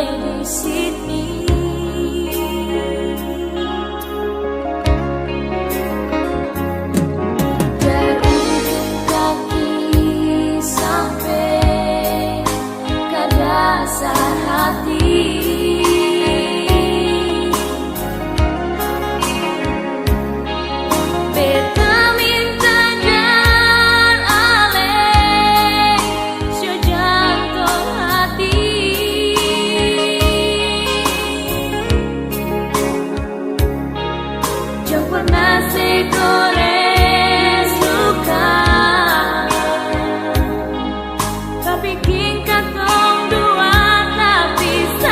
di sini. Dari ujung kaki sampai ke dasar hati, beta minta jangan alih sio jantung hati. Jangan pernah segores luka, tapi king katong dua tak bisa.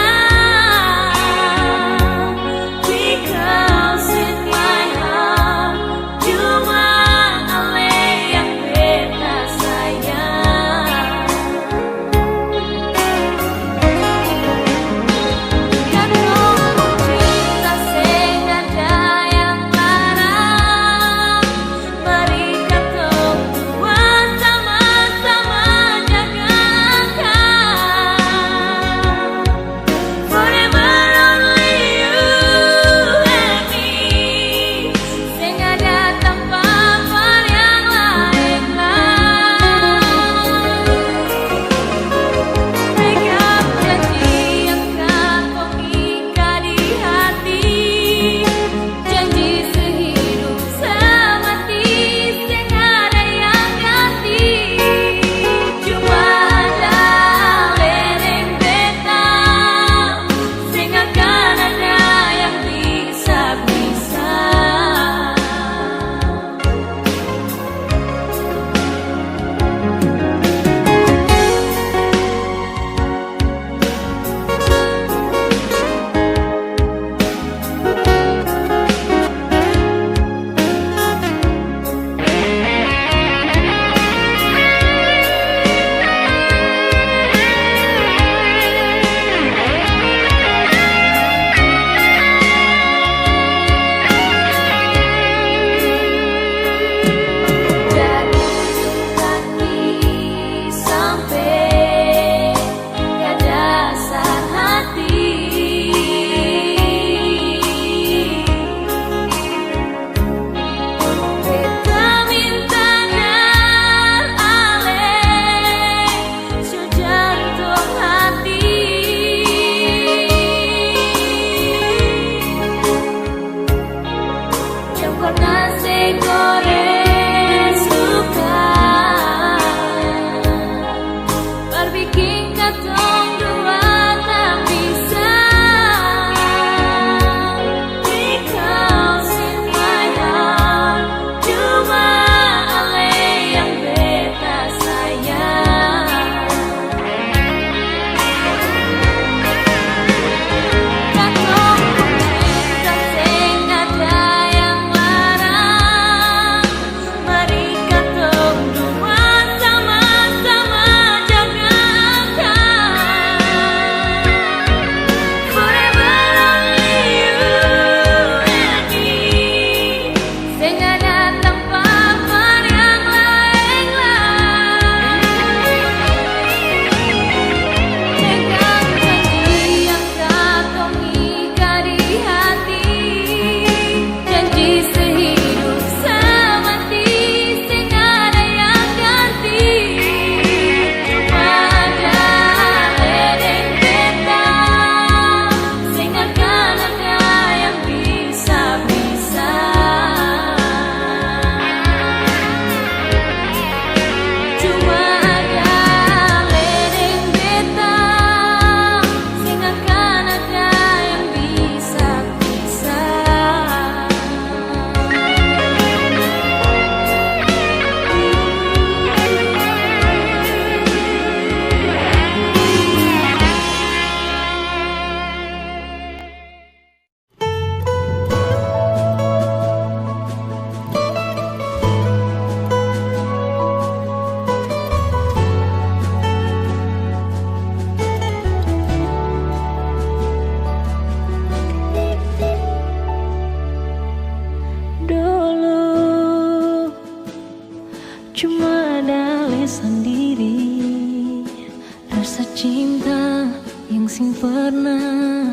pernah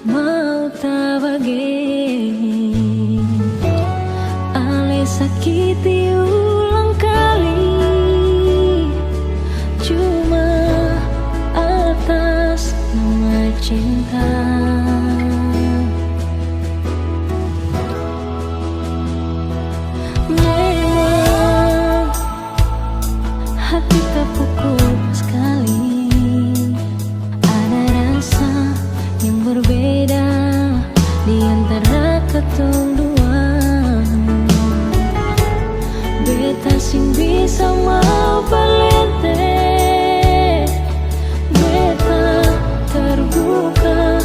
mau tak bagi ale sakiti ulang kali cuma atas nama cinta. Memang hati tak pukul sekali, ada rasa yang berbeda di antara ketong dua. Beta sing bisa mau palente, beta terbuka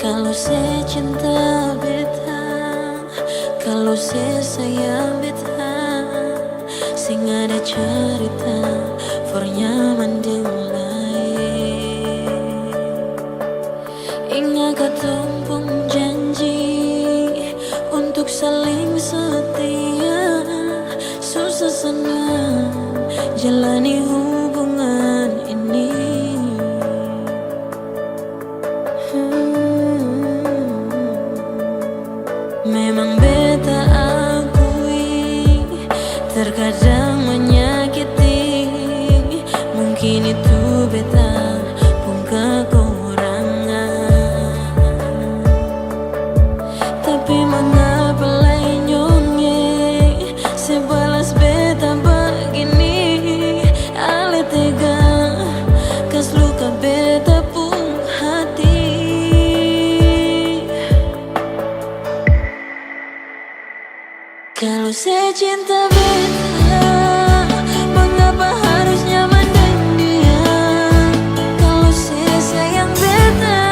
Kalau saya cinta beta, kalau saya sayang beta, sing ada cerita for nyaman dengan lain. Ingat ketumpung janji untuk saling setia, susah senang jalani hubungan ini. Memang beta akui terkadang menyakiti, mungkin itu beta pun kekurangan. Tapi mengapa lainnya sebalas beta begini, ale tega kas luka beta pun hati. Kalau saya cinta beta, mengapa harus nyaman dengan dia? Kalau saya sayang beta,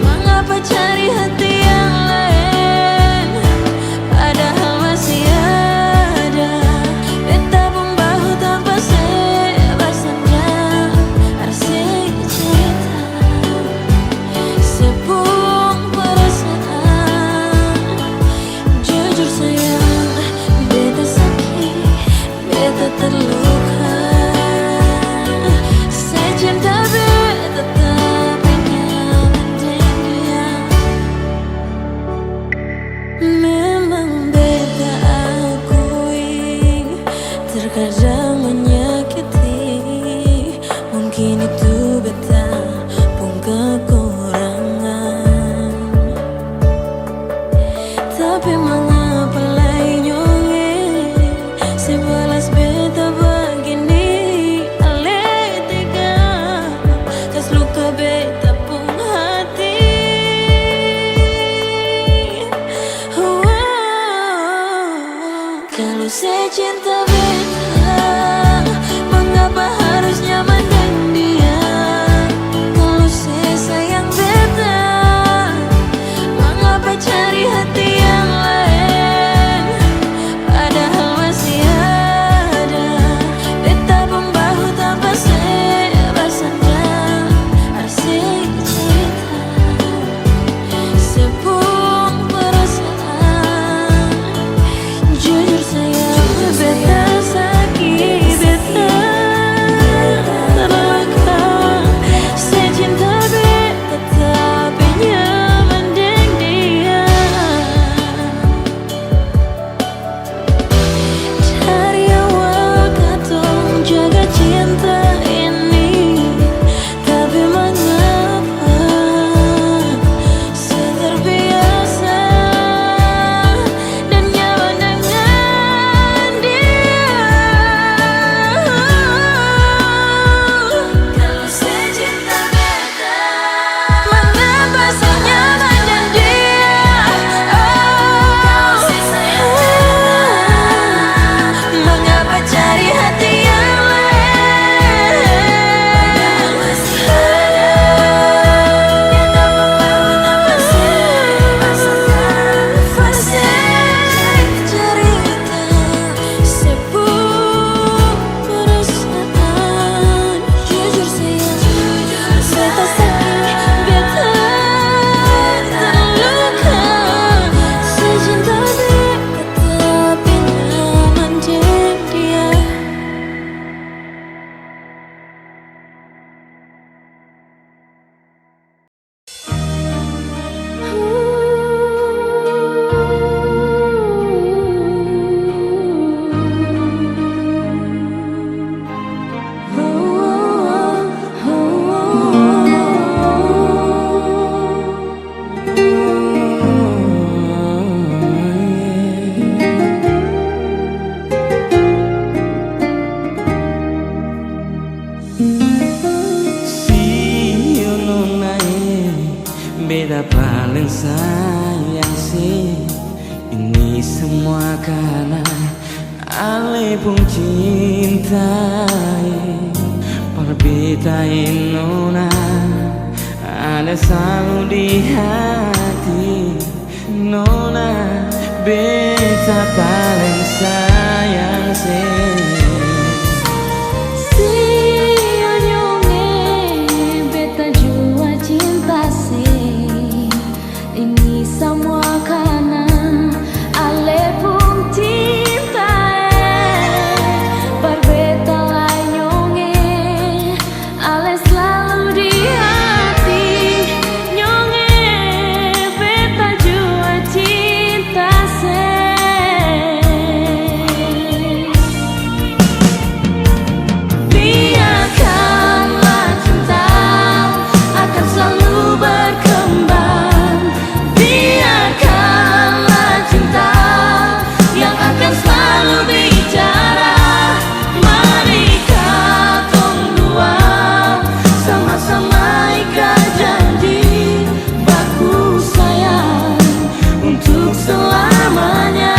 mengapa cari hati yang lain? Padahal masih ada beta pun bahu tanpa sebasanya. Harus saya cerita sepung perasaan. Jujur sayang, beta sakit, beta terluka. Saya cinta beta tapi nyaman dengan dia. Memang beta akui terkadang menyakiti, mungkin itu beta pun kekurangan. Tapi mengapa lainnya sebalas beta begini, ale tega kas luka beta pun hati. Kalau saya cinta beta, mengapa harus nyaman dengan dia? Kalau saya sayang beta, mengapa cari hati yang lain? Padahal masih ada beta pun bahu tanpa sebasanya. Harus saya cerita sepung perasaan. Jujur sayang, beta sakit, beta terluka. Saya cinta beta tapi nyaman dengan dia. Dari awal katong jaga cinta ini, tapi mengapa saya terbiasa dan nyaman dengan dia? Kalau saya cinta beta, mengapa saya nyaman dengan dia? Kalau saya sayang beta, mengapa cari hati yang lain? Masih ada beta pun bahu tanpa sebasanya. Masih cerita sepung perasaan. Jujur sayang, beta sakit, beta terluka. Saya cinta beta tapi nyaman dengan dia. Si nunai beda paling sayang sih. Ini semua karena ale pun cintai. Perbetain nona ada selalu di hati. Nona beta paling sayang sih. Ini semua karena ale pun cinta berbeda nyonge ale selalu di hati nyonge beta jua cinta se. Biarkanlah cinta akan selalu berkembang. Untuk selamanya.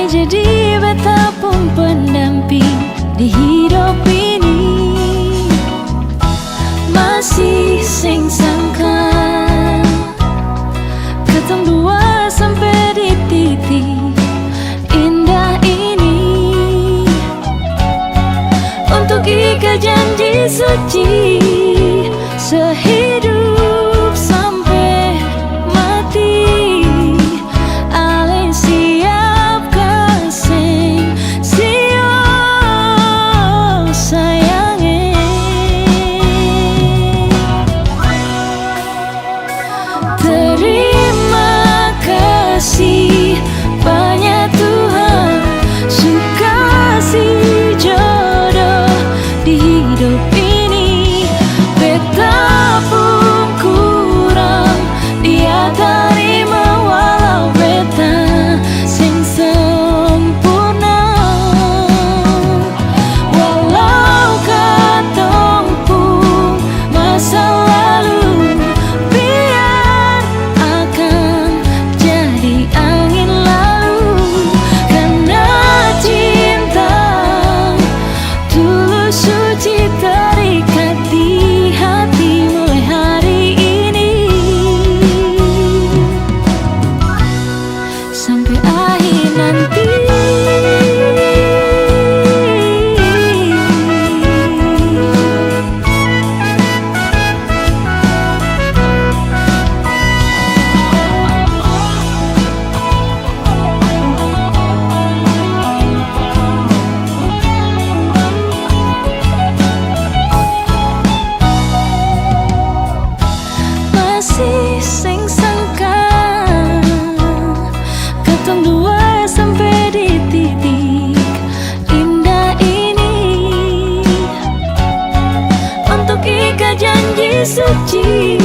Jadi beta pun pendamping di hidup ini. Masih sing sangka ketong dua sampai di titik indah ini. Untuk ikat janji suci sehidup sampai mati. Terima kasih banyak Tuhan, suka kasih jodoh di hidup ini. Betapun suci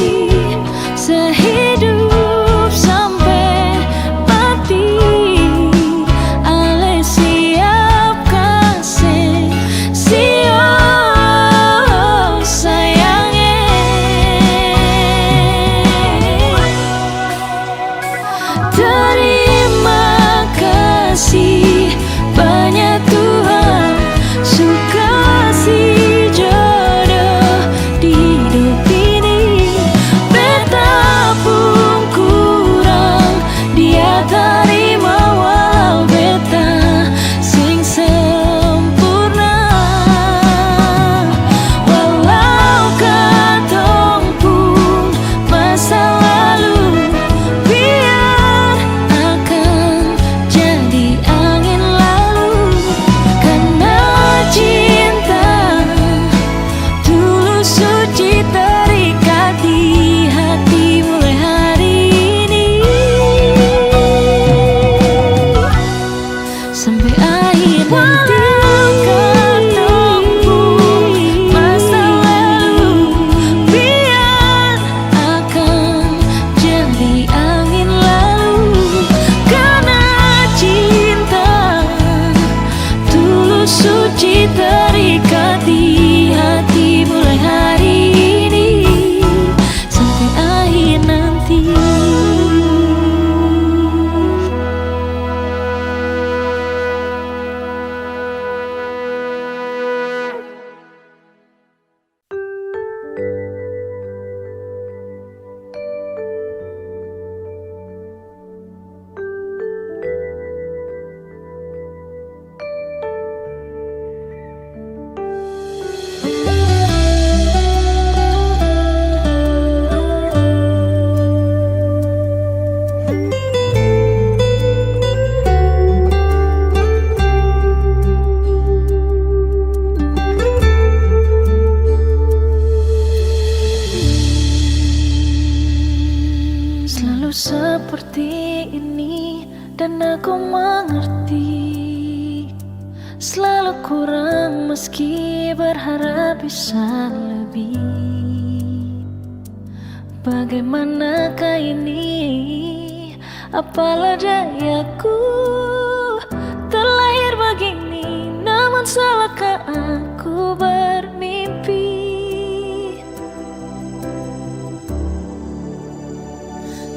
sehidup sampai mati. Ale siap kasih sio sayangnya. Terima kasih banyak Tuhan, suka si jodoh di hidup ini. Betapun kurang dia terima, walau beta sing sempurna. Walau katong pun masa lalu, biar akan jadi angin lalu. Karena cinta tulus suci terikat di hati mulai hari ini sampai akhir nanti. Katong pun masa lalu, biar akan jadi angin lalu. Karena cinta tulus suci terikat di hati mulai hari ini sampai akhir nanti. Selalu seperti ini dan aku mengerti. Selalu kurang meski berharap bisa lebih. Bagaimanakah ini? Apalah dayaku terlahir begini, namun salahkah aku bermimpi?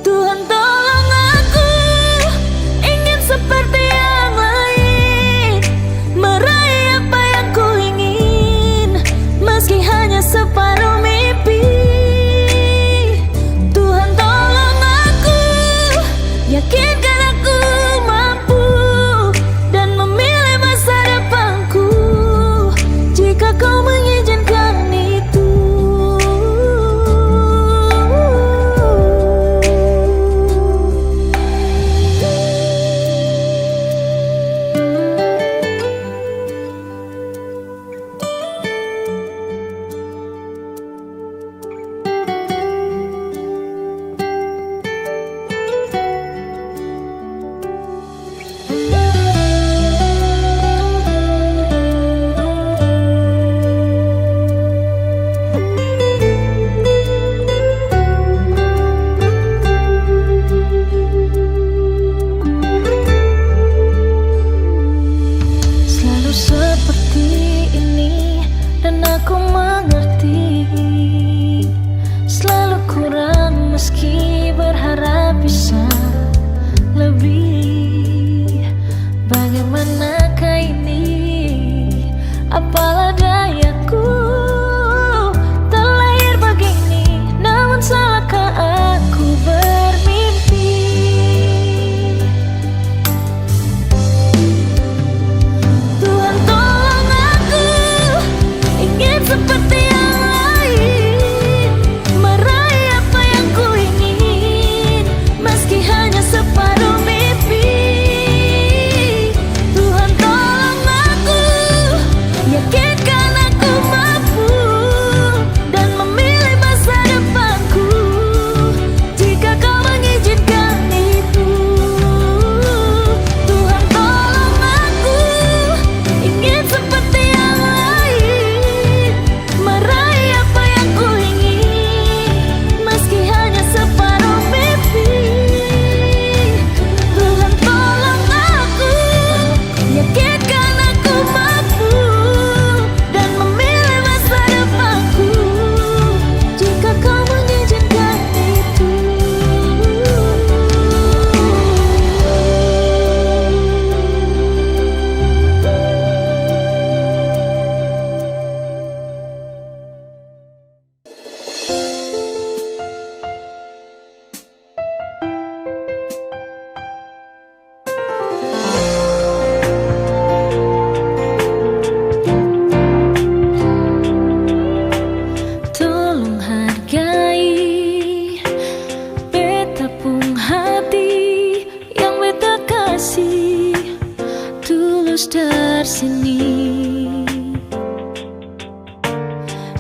Tuhan tolong aku, ingin seperti yang lain, meraih apa yang ku ingin, meski hanya separuh mimpi. Tuhan tolong aku, yakinkan aku mampu dan memilih masa depanku, jika kau mengizinkan itu.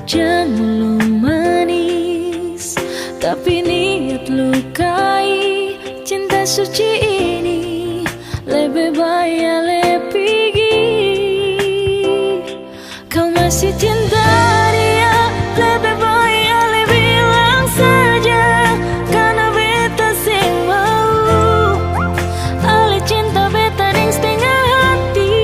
Jangan lu manis, tapi niat lukai. Cinta suci ini lebih baik lebih kau masih cinta dia, lebih baik ale bilang saja, karena beta sing mau. Ale cinta beta deng setengah hati.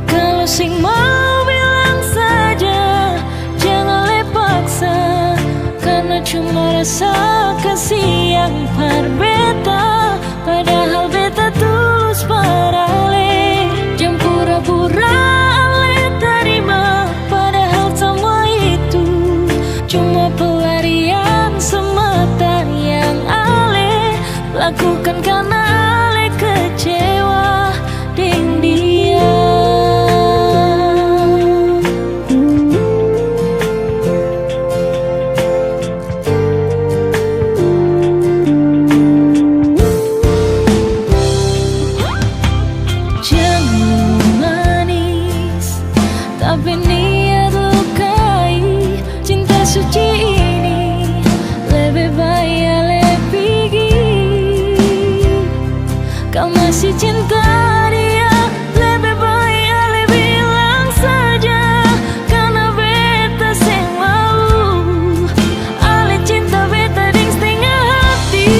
Kalau sing mau bilang saja, jangan le paksa, karena cuma rasa kasih yang par beta. Padahal beta tulus para ale, jangan pura-pura ale terima. Padahal semua itu cuma pelarian semata yang ale lakukan karena ale kecewa dengan dia. Tapi niat lukai. Cinta suci ini lebih baik lebih kau masih cinta dia, lebih baik ale bilang saja, karena beta sing mau. Ale cinta beta deng setengah hati.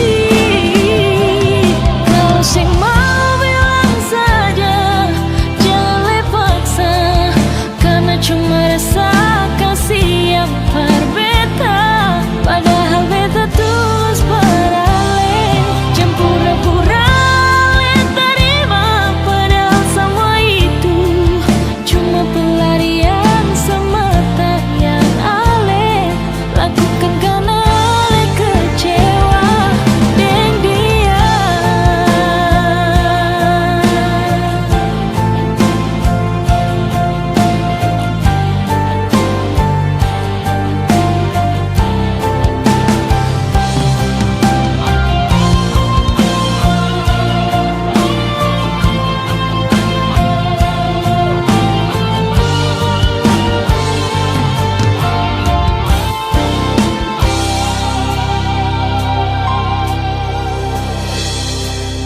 Kalau sing mau bilang saja, jangan le paksa, karena cuma rasa kasih yang par beta. Padahal beta tulus para ale, jangan pura-pura ale terima. Padahal semua itu cuma pelarian semata yang ale lakukan karena ale kecewa dengan dia.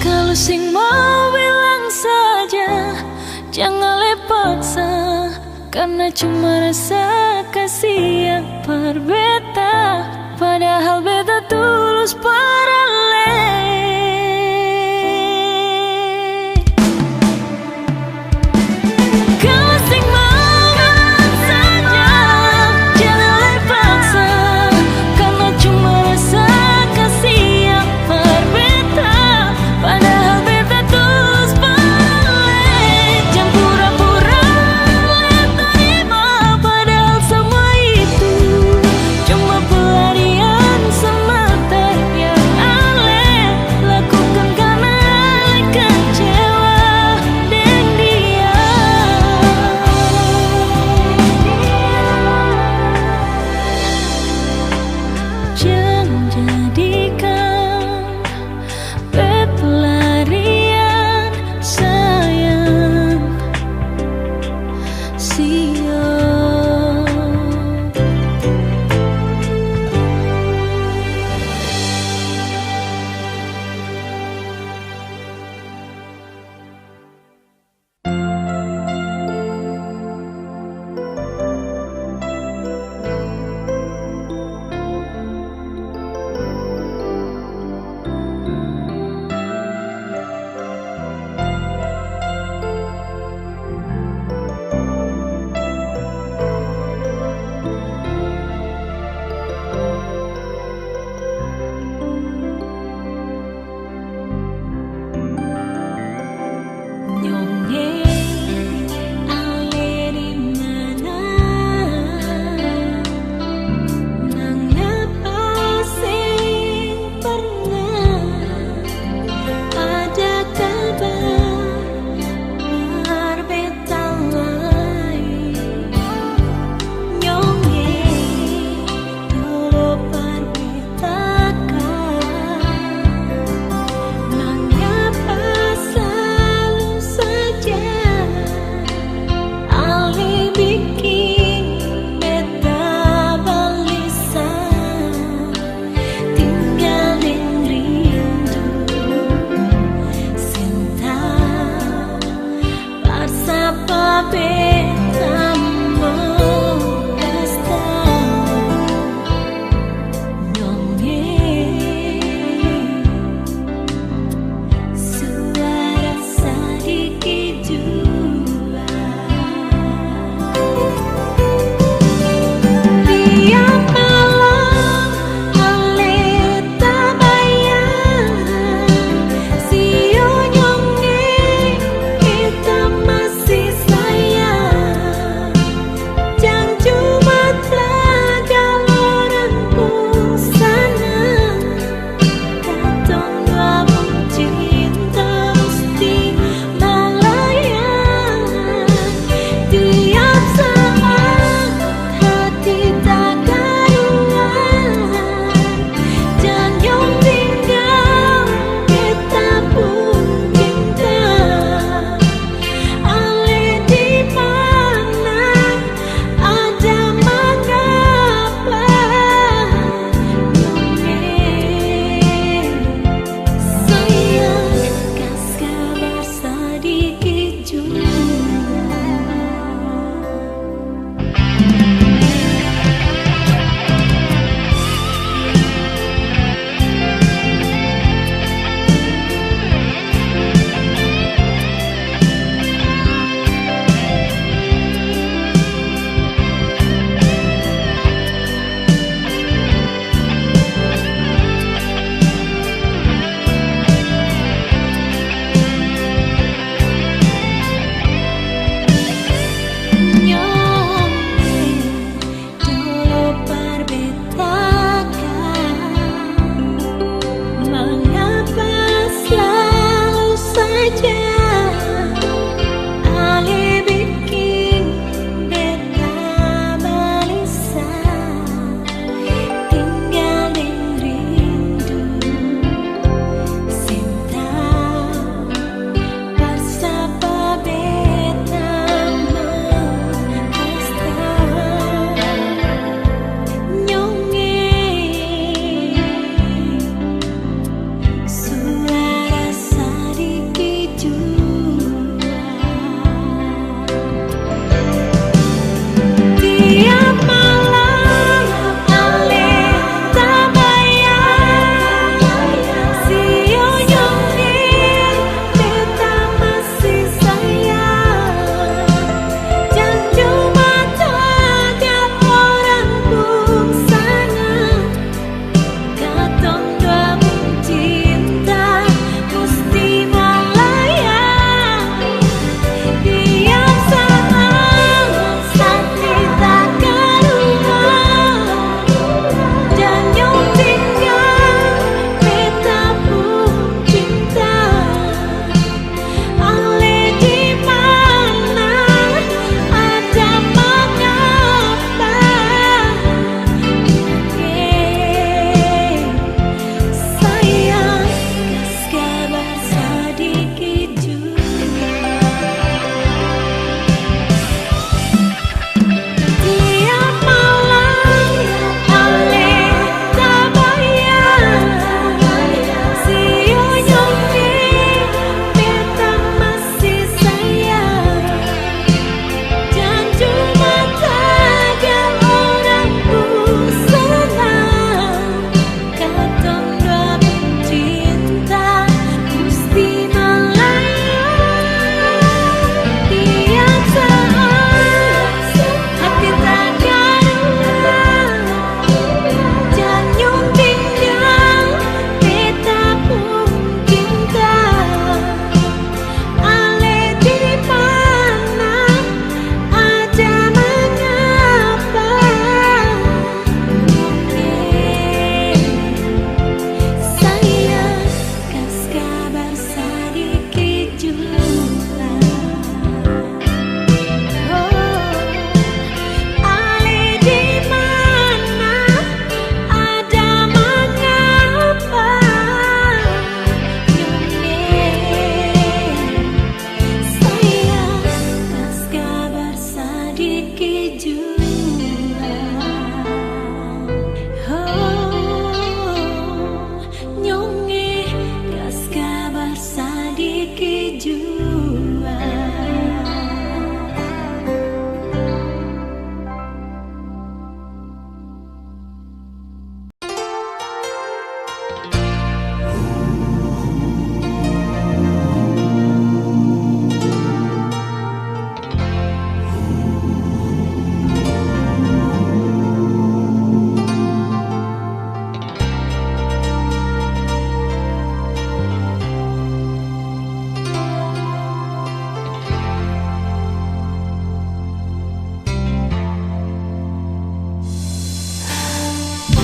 Kalau sing mau bilang saja, jangan le paksa, karena cuma rasa kasih yang par beta. Padahal beta tulus para le. Kalau sing mau bilang saja, jangan le paksa, karena cuma rasa kasih yang par beta. Padahal beta tulus para le, jangan pura-pura le terima. Padahal semua itu cuma pelarian semata yang ale lakukan karena ale kecewa dengan dia. Jangan jadikan pelarian sayang, siap.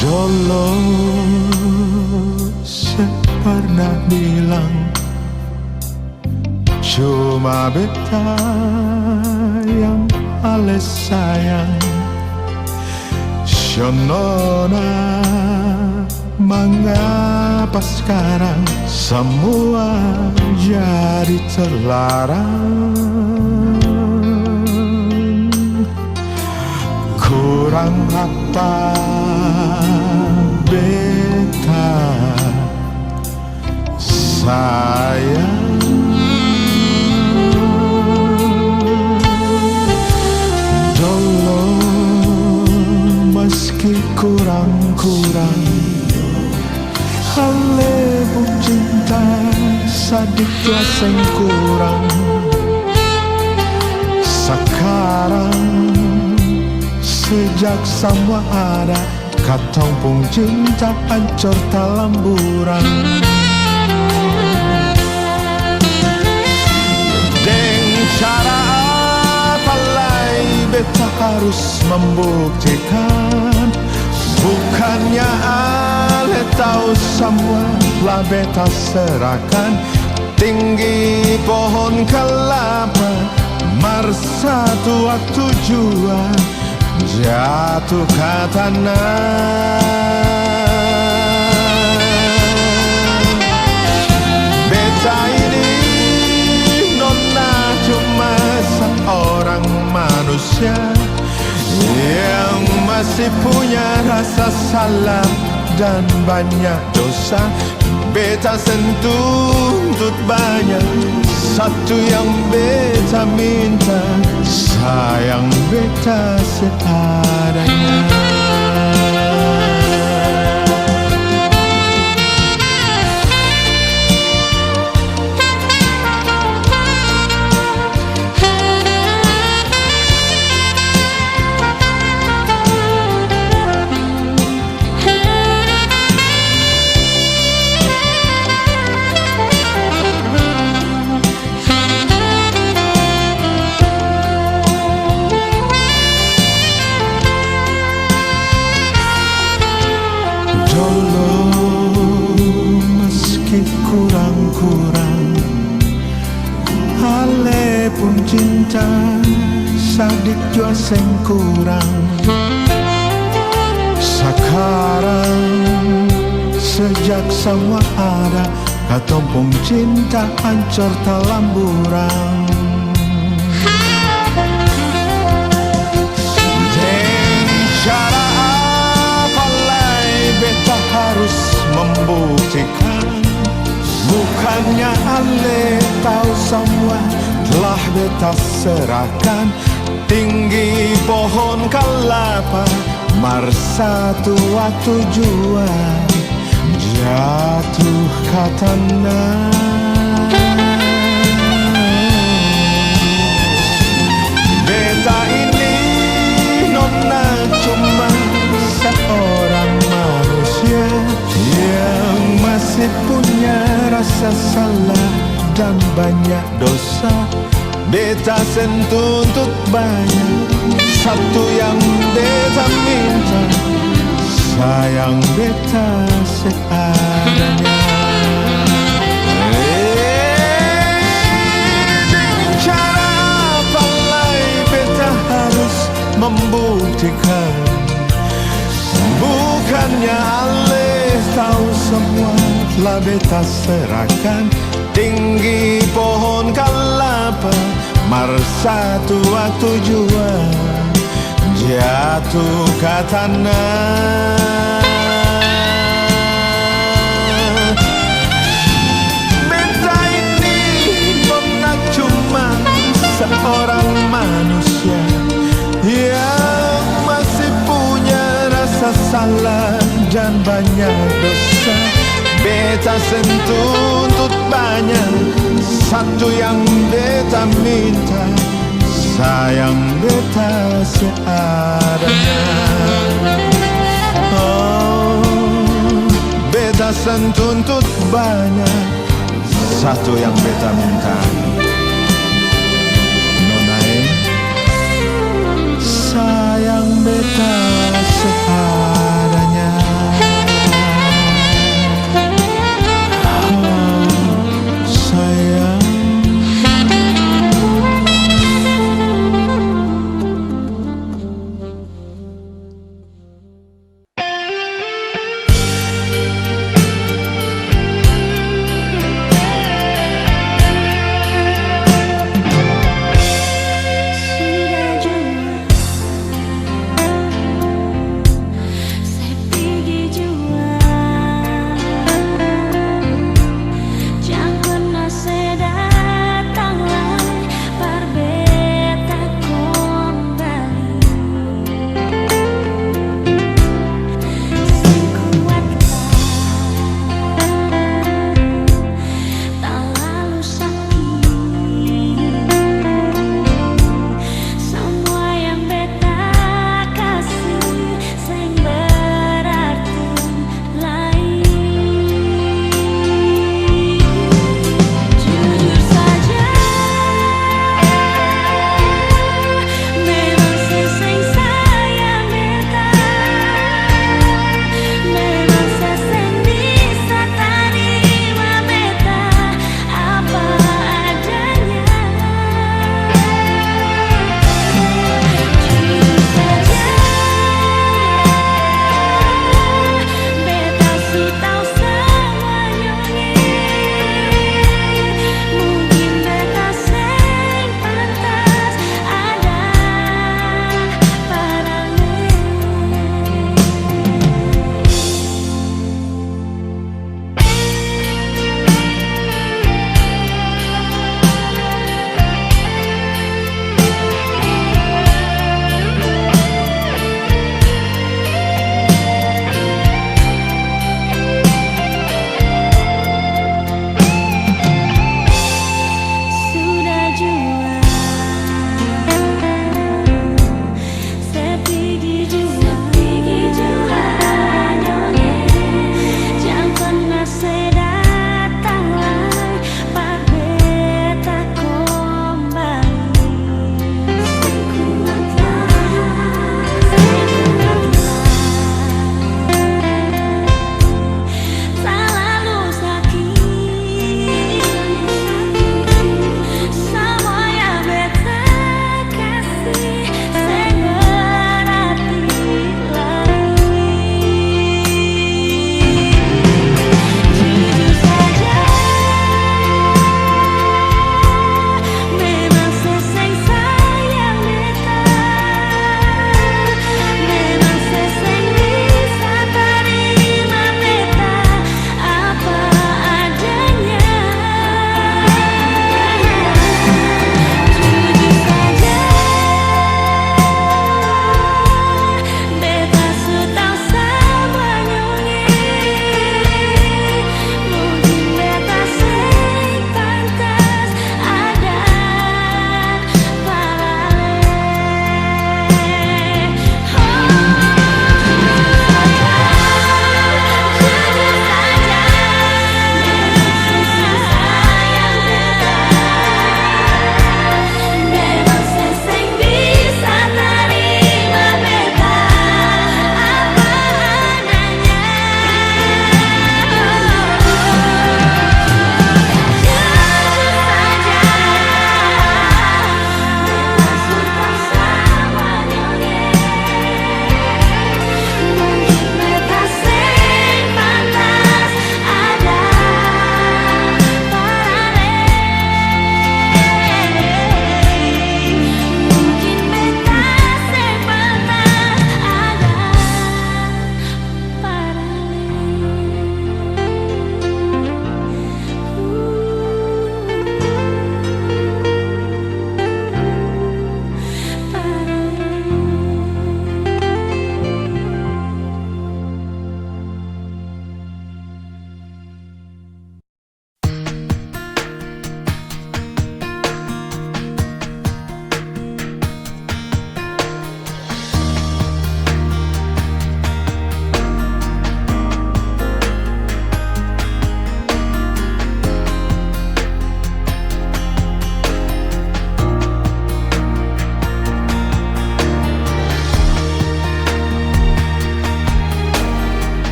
Dulu saya pernah bilang cuma beta yang paling sayang. Shonona, mengapa sekarang semua jadi terlarang? Kurang apa beta sayang? Dulu meski kurang-kurang halebu cinta sedikit sing kurang. Sekarang sejak semua ada, katong pun cinta hancur dalam buram. Deng cara apa lagi beta harus membuktikan? Bukannya ale tahu semua lah beta serahkan. Tinggi pohon kelapa, Marsatu waktu tujuan jatuh ke tanah. Beta ini nona cuma seorang manusia yang masih punya rasa salah dan banyak dosa. Beta sentuntut banyak, satu yang beta minta, sayang beta seadanya. Kurang-kurang hale pun cinta sadik jua sing kurang. Sekarang sejak semua ada, katong pun cinta hancur dalam buram. Dan cara apa lagi beta harus membuktikan? Bukannya ale tahu semua telah beta serahkan. Tinggi pohon kelapa, Marsatu waktu tujuan jatuh ke tanah. Beta ini nona cuma seorang manusia yang masih punya rasa salah dan banyak dosa. Beta sentuntut banyak, satu yang beta minta, sayang beta seadanya. Cara apa lagi beta harus membuktikan? Bukannya ale tahu semua lah beta serahkan. Tinggi pohon kelapa, Marsatu waktu tujuan satu kata nah. Beta ini nona cuma seorang manusia yang masih punya rasa salah dan banyak dosa. Beta sentuntut banyak, satu yang beta minta, sayang beta seadanya. Oh, beta sentuntut banyak, satu yang beta minta, nonae, sayang beta seadanya.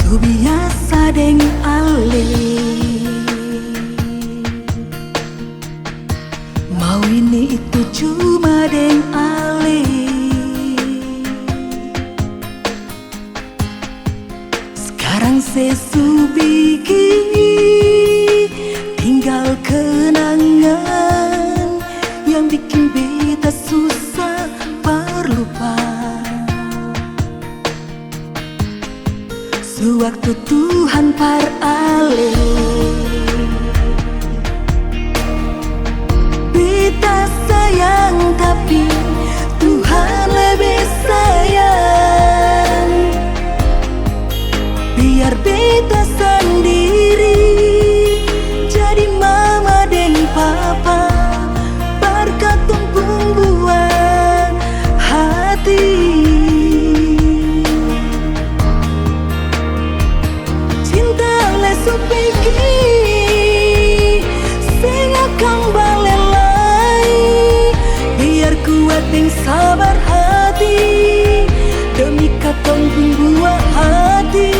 Tu biasa deng ale mau ini itu cuma deng ale. Sekarang sesubiki tinggal kenangan yang bikin beta susah berlupa. Sewaktu Tuhan par ale beta sayang tapi Tuhan lebih sayang. Biar beta sendiri jadi mama dan papa berkat pembuat hati. Supiki sing akan balelai biar kuat dan sabar hati demi katong pembuat hati.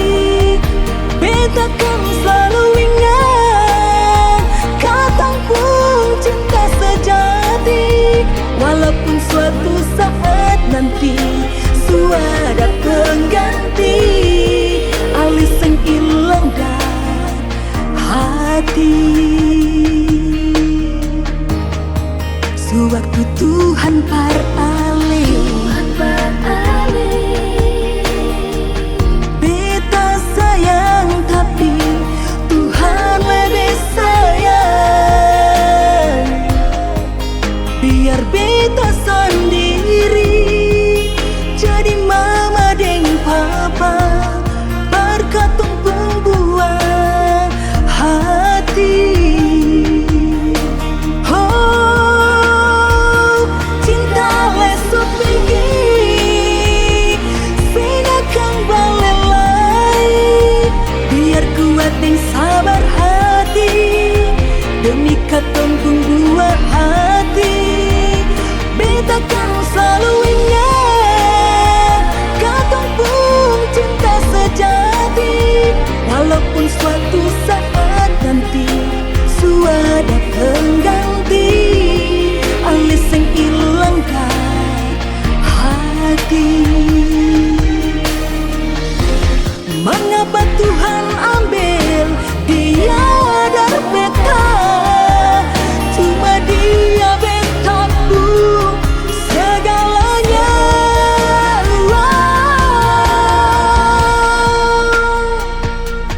Beta kan selalu ingat katong pun cinta sejati walaupun suatu saat nanti suada pengganti alis yang hilang hati. Sewaktu Tuhan par ale beta sayang tapi Tuhan lebih sayang. Biar beta sendiri jadi mama dan papa berkat pembuat hati. Oh, cinta lesu tinggi sing akan balelai biar kuat dan sabar hati demi katong pembuat hati. Beta kan selalu ingat katong pun cinta sejati walaupun suatu saat nanti suada pengganti alis yang hilang hati. Mengapa Tuhan ambil dia dari beta? Cuma dia betaku segalanya.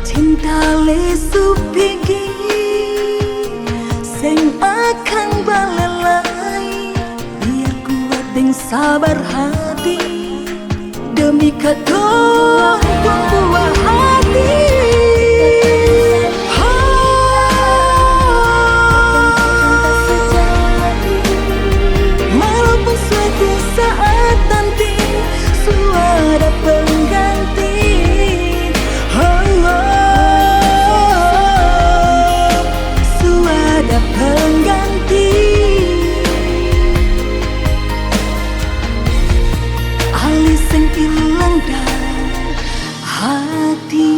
Cinta lesu pigi sing akan balelai biar kuat dan sabar hati demi katong pembuat hati. Walaupun suatu saat nanti suada pengganti suada pengganti alis yang hilang hati.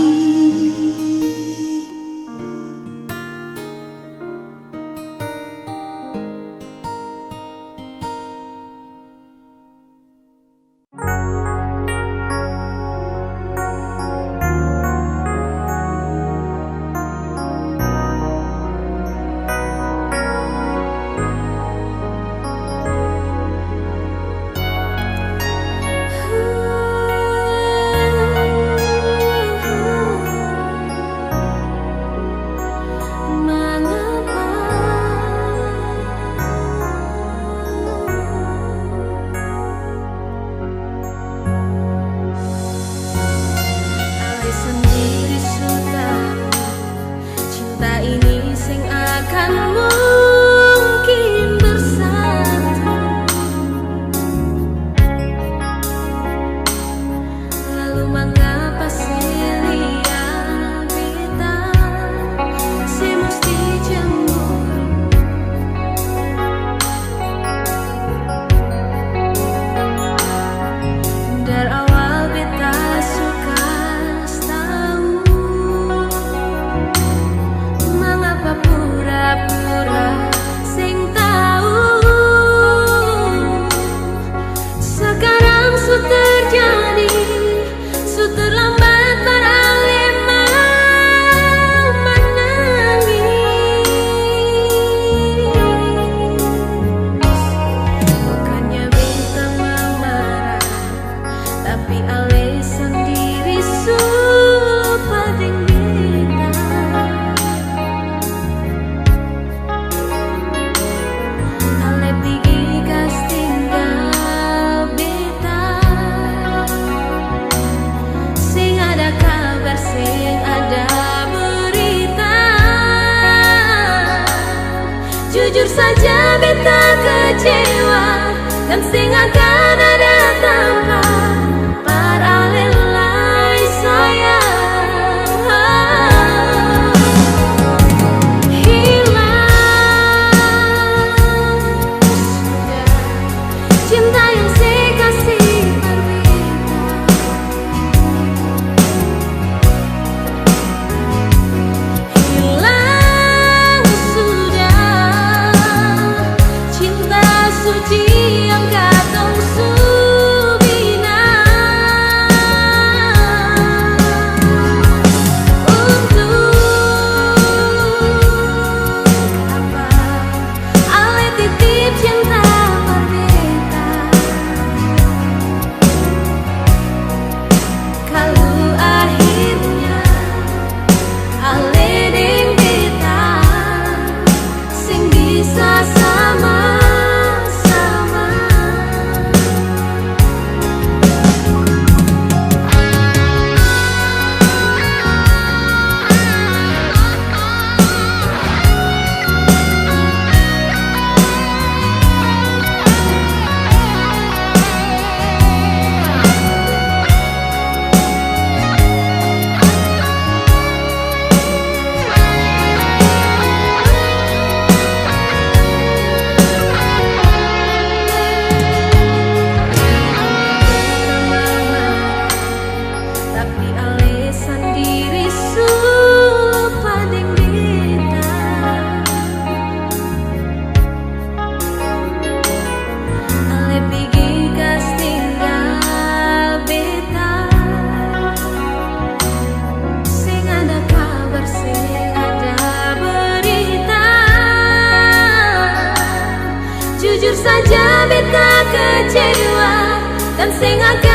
Jujur saja beta kecewa, dan sing akan ada tanpa paralelai sayang. Hilang sudah cinta yang saya kasih berbeda. Hilang sudah cinta suci yang katong subina. Untuk apa ale titip cinta berbeda, kalau akhirnya ale deng beta sing bisa sama-sama. Tapi ale sendiri supa deng beta, ale pigi kas tinggal beta. Sing ada kabar, sing ada berita. Jujur saja beta kecewa, dan sing akan